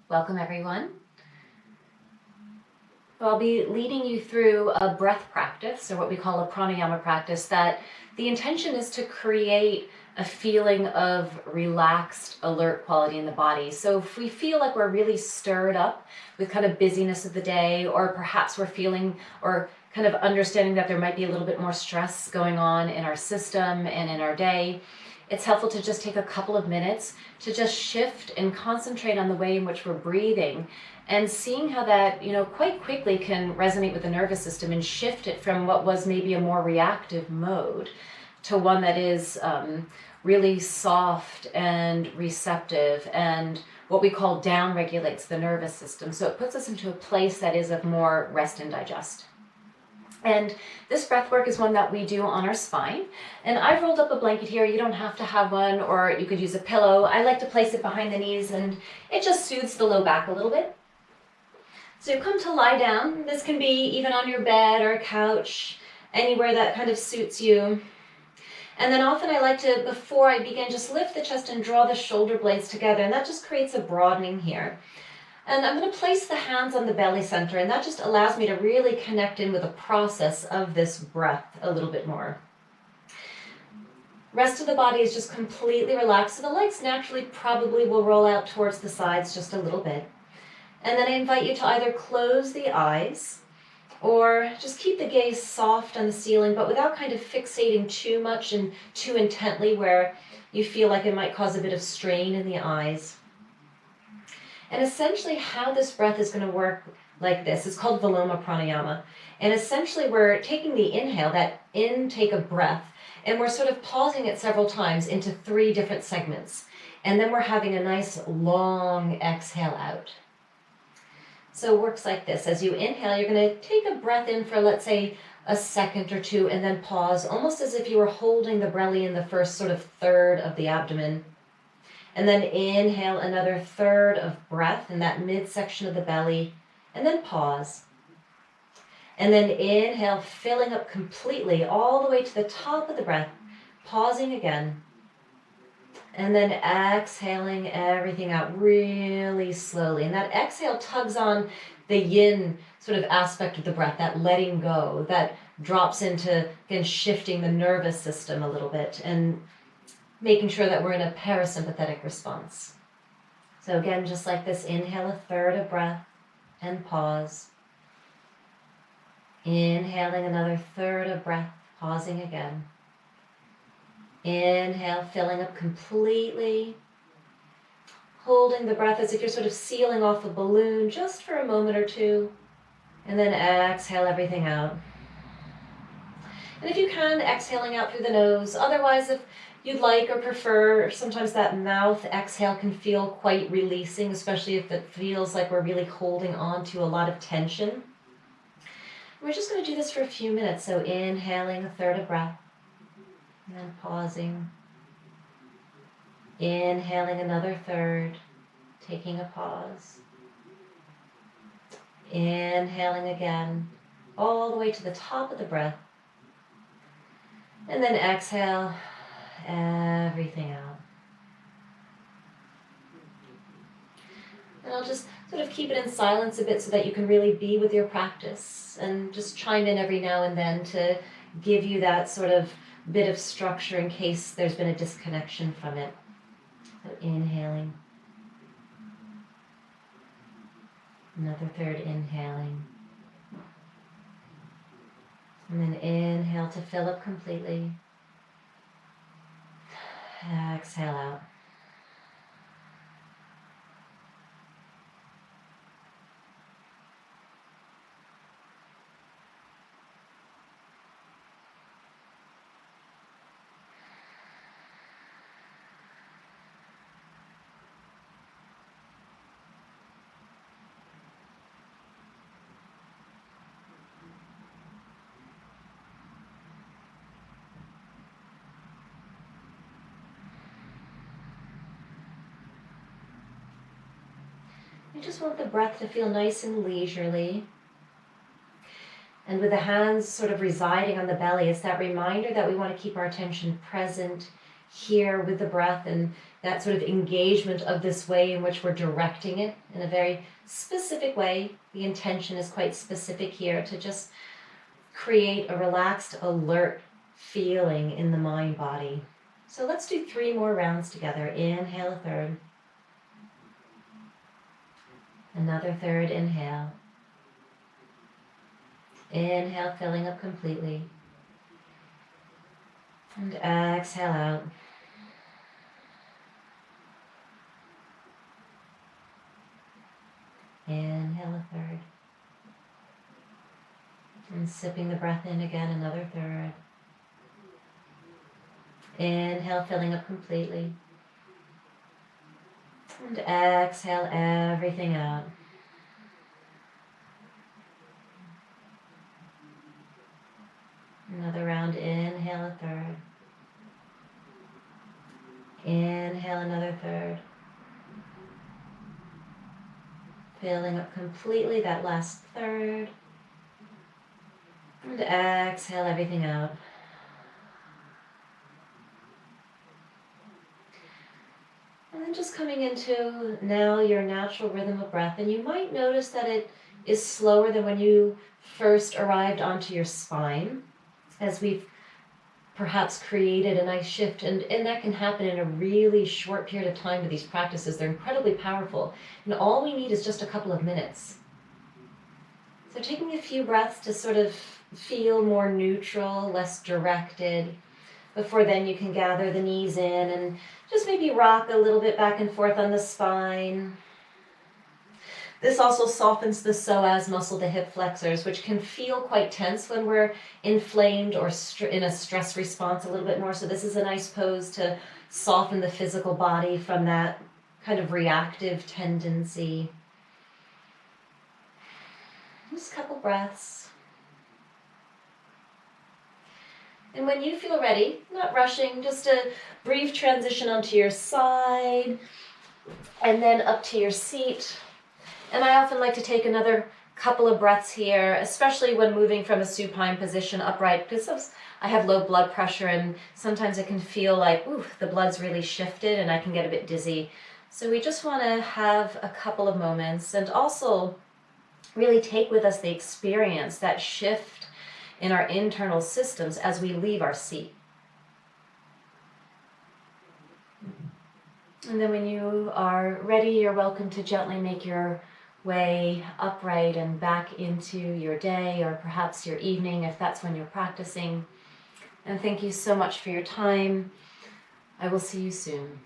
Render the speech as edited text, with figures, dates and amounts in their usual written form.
Welcome everyone. I'll be leading you through a breath practice, or what we call a pranayama practice, that the intention is to create a feeling of relaxed, alert quality in the body. So if we feel like we're really stirred up with kind of busyness of the day, or perhaps we're feeling or kind of understanding that there might be a little bit more stress going on in our system and in our day, it's helpful to just take a couple of minutes to just shift and concentrate on the way in which we're breathing and seeing how that, quite quickly can resonate with the nervous system and shift it from what was maybe a more reactive mode to one that is really soft and receptive, and what we call down regulates the nervous system. So it puts us into a place that is of more rest and digest. And this breath work is one that we do on our spine. And I've rolled up a blanket here. You don't have to have one, or you could use a pillow. I like to place it behind the knees, and it just soothes the low back a little bit. So you come to lie down. This can be even on your bed or a couch, anywhere that kind of suits you. And then often I like to, before I begin, just lift the chest and draw the shoulder blades together. And that just creates a broadening here. And I'm going to place the hands on the belly center, and that just allows me to really connect in with the process of this breath a little bit more. Rest of the body is just completely relaxed, so the legs naturally probably will roll out towards the sides just a little bit. And then I invite you to either close the eyes or just keep the gaze soft on the ceiling, but without kind of fixating too much and too intently where you feel like it might cause a bit of strain in the eyes. And essentially how this breath is going to work like this is called Viloma Pranayama. And essentially we're taking the inhale, that intake of breath, and we're sort of pausing it several times into 3 different segments. And then we're having a nice long exhale out. So it works like this. As you inhale, you're going to take a breath in for, let's say, a second or 2, and then pause, almost as if you were holding the belly in the first sort of third of the abdomen. And then inhale another third of breath in that midsection of the belly, and then pause. And then inhale, filling up completely all the way to the top of the breath, pausing again. And then exhaling everything out really slowly. And that exhale tugs on the yin sort of aspect of the breath, that letting go, that drops into, again, shifting the nervous system a little bit and making sure that we're in a parasympathetic response. So again, just like this, inhale a third of breath and pause. Inhaling another third of breath, pausing again. Inhale, filling up completely. Holding the breath as if you're sort of sealing off a balloon just for a moment or 2. And then exhale everything out. And if you can, exhaling out through the nose. Otherwise, if you'd like or prefer, sometimes that mouth exhale can feel quite releasing, especially if it feels like we're really holding on to a lot of tension. We're just going to do this for a few minutes. So inhaling a third of breath, and then pausing. Inhaling another third, taking a pause. Inhaling again, all the way to the top of the breath. And then exhale everything out. And I'll just sort of keep it in silence a bit so that you can really be with your practice, and just chime in every now and then to give you that sort of bit of structure in case there's been a disconnection from it. So inhaling. Another third inhaling. And then inhale to fill up completely. Exhale out. You just want the breath to feel nice and leisurely. And with the hands sort of residing on the belly, it's that reminder that we want to keep our attention present here with the breath and that sort of engagement of this way in which we're directing it in a very specific way. The intention is quite specific here to just create a relaxed, alert feeling in the mind body. So let's do 3 more rounds together. Inhale a third. Another third inhale. Inhale, filling up completely. And exhale out. Inhale a third. And sipping the breath in again, another third. Inhale, filling up completely. And exhale everything out. Another round, inhale a third. Inhale another third. Filling up completely that last third. And exhale everything out. And then just coming into now your natural rhythm of breath. And you might notice that it is slower than when you first arrived onto your spine, as we've perhaps created a nice shift. And that can happen in a really short period of time with these practices. They're incredibly powerful. And all we need is just a couple of minutes. So taking a few breaths to sort of feel more neutral, less directed, before then you can gather the knees in and just maybe rock a little bit back and forth on the spine. This also softens the psoas muscle, the hip flexors, which can feel quite tense when we're inflamed or in a stress response a little bit more. So this is a nice pose to soften the physical body from that kind of reactive tendency. Just a couple breaths. And when you feel ready, not rushing, just a brief transition onto your side and then up to your seat. And I often like to take another couple of breaths here, especially when moving from a supine position upright, because I have low blood pressure and sometimes it can feel like, ooh, the blood's really shifted and I can get a bit dizzy. So we just want to have a couple of moments and also really take with us the experience, that shift in our internal systems as we leave our seat. And then when you are ready, you're welcome to gently make your way upright and back into your day or perhaps your evening if that's when you're practicing. And thank you so much for your time. I will see you soon.